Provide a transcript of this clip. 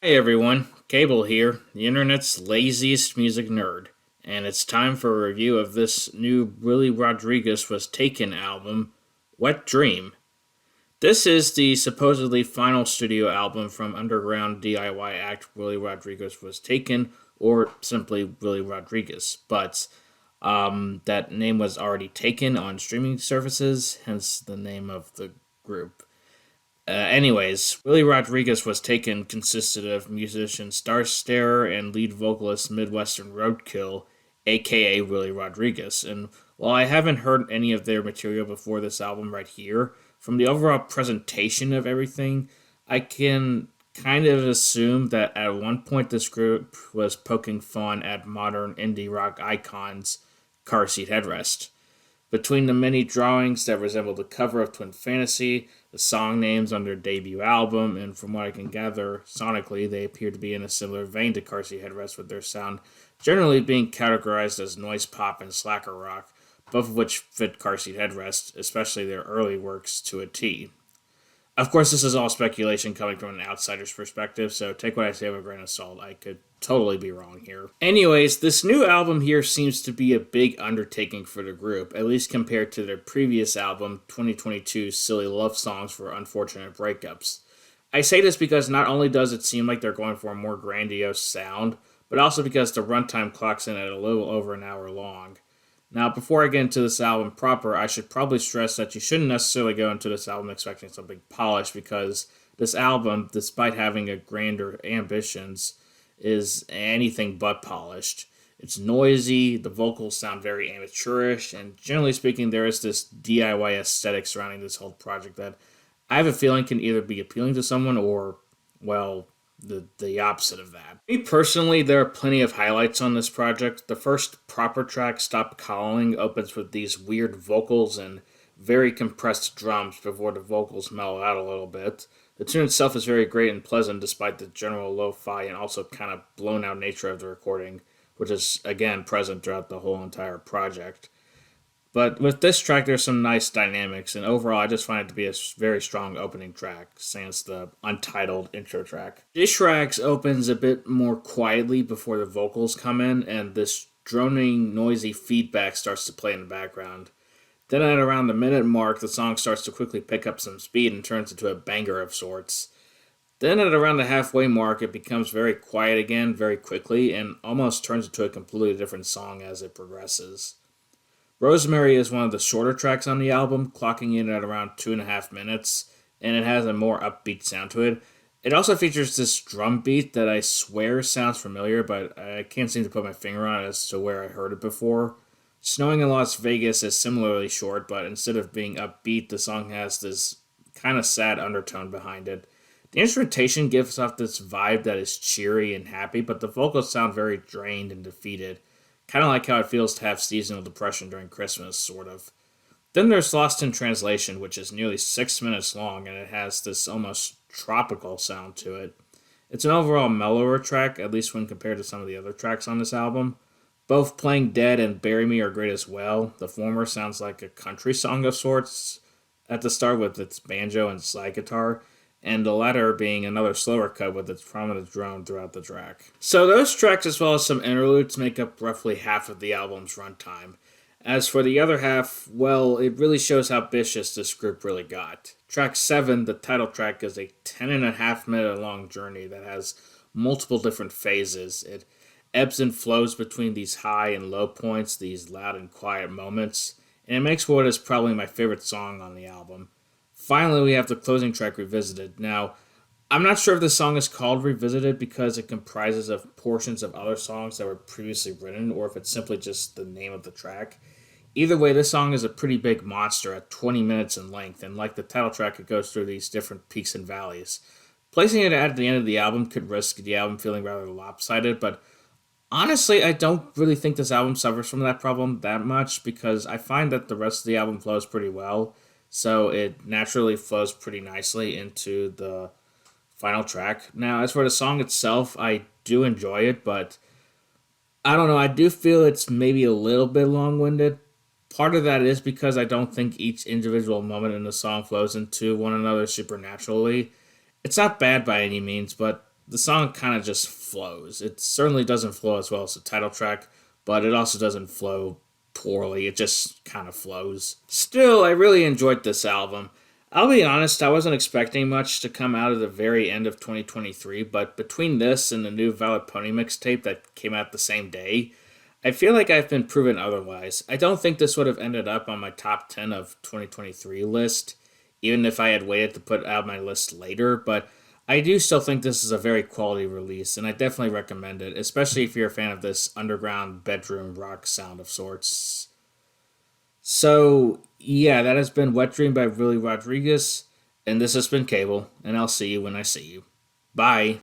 Hey everyone, Kable here, the internet's laziest music nerd, and it's time for a review of this new Willie Rodriguez Was Taken album, Wetdream. This is the supposedly final studio album from underground DIY act Willie Rodriguez Was Taken, or simply Willie Rodriguez, but that name was already taken on streaming services, hence the name of the group. Anyways, Willie Rodriguez Was Taken consisted of musician Starstarer and lead vocalist Midwestern Roadkill, aka Willie Rodriguez. And while I haven't heard any of their material before this album right here, from the overall presentation of everything, I can kind of assume that at one point this group was poking fun at modern indie rock icons' car seat headrest. Between the many drawings that resemble the cover of Twin Fantasy, the song names on their debut album, and from what I can gather, sonically, they appear to be in a similar vein to Car Seat Headrest, with their sound generally being categorized as noise pop and slacker rock, both of which fit Car Seat Headrest, especially their early works, to a T. Of course, this is all speculation coming from an outsider's perspective, so take what I say with a grain of salt. I could totally be wrong here. Anyways, this new album here seems to be a big undertaking for the group, at least compared to their previous album, 2022's Silly Love Songs for Unfortunate Breakups. I say this because not only does it seem like they're going for a more grandiose sound, but also because the runtime clocks in at a little over an hour long. Now, before I get into this album proper, I should probably stress that you shouldn't necessarily go into this album expecting something polished because this album, despite having a grander ambitions, is anything but polished. It's noisy, the vocals sound very amateurish, and generally speaking, there is this DIY aesthetic surrounding this whole project that I have a feeling can either be appealing to someone or, well, the opposite of that. Me personally, there are plenty of highlights on this project. The first proper track, Stop Calling, opens with these weird vocals and very compressed drums before the vocals mellow out a little bit. The tune itself is very great and pleasant despite the general lo fi and also kind of blown out nature of the recording, which is again present throughout the whole entire project. But with this track, there's some nice dynamics, and overall, I just find it to be a very strong opening track, since the untitled intro track. This track opens a bit more quietly before the vocals come in, and this droning, noisy feedback starts to play in the background. Then, at around the minute mark, the song starts to quickly pick up some speed and turns into a banger of sorts. Then, at around the halfway mark, it becomes very quiet again very quickly and almost turns into a completely different song as it progresses. Rosemary is one of the shorter tracks on the album, clocking in at around 2.5 minutes, and it has a more upbeat sound to it. It also features this drum beat that I swear sounds familiar, but I can't seem to put my finger on it as to where I heard it before. Snowing in Las Vegas is similarly short, but instead of being upbeat, the song has this kind of sad undertone behind it. The instrumentation gives off this vibe that is cheery and happy, but the vocals sound very drained and defeated. Kind of like how it feels to have seasonal depression during Christmas, sort of. Then there's Lost in Translation, which is nearly 6 minutes long and it has this almost tropical sound to it. It's an overall mellower track, at least when compared to some of the other tracks on this album. Both Playing Dead and Bury Me are great as well. The former sounds like a country song of sorts at the start with its banjo and slide guitar, and the latter being another slower cut with its prominent drone throughout the track. So those tracks as well as some interludes make up roughly half of the album's runtime. As for the other half, well, it really shows how ambitious this group really got. Track 7, the title track, is a 10.5 minute long journey that has multiple different phases. It ebbs and flows between these high and low points, these loud and quiet moments, and it makes for what is probably my favorite song on the album. Finally, we have the closing track, Revisited. Now, I'm not sure if this song is called Revisited because it comprises of portions of other songs that were previously written, or if it's simply just the name of the track. Either way, this song is a pretty big monster at 20 minutes in length, and like the title track, it goes through these different peaks and valleys. Placing it at the end of the album could risk the album feeling rather lopsided, but honestly, I don't really think this album suffers from that problem that much because I find that the rest of the album flows pretty well, so it naturally flows pretty nicely into the final track. Now, as for the song itself, I do enjoy it, but I don't know, I do feel it's maybe a little bit long winded. Part of that is because I don't think each individual moment in the song flows into one another supernaturally. It's not bad by any means, but the song kind of just flows. It certainly doesn't flow as well as the title track, but it also doesn't flow poorly. It just kind of flows. Still, I really enjoyed this album. I'll be honest, I wasn't expecting much to come out of the very end of 2023, but between this and the new Valid Pony mixtape that came out the same day, I feel like I've been proven otherwise. I don't think this would have ended up on my top 10 of 2023 list, even if I had waited to put out my list later, but I do still think this is a very quality release, and I definitely recommend it, especially if you're a fan of this underground bedroom rock sound of sorts. So, yeah, that has been Wet Dream by Willy Rodriguez, and this has been Kable, and I'll see you when I see you. Bye.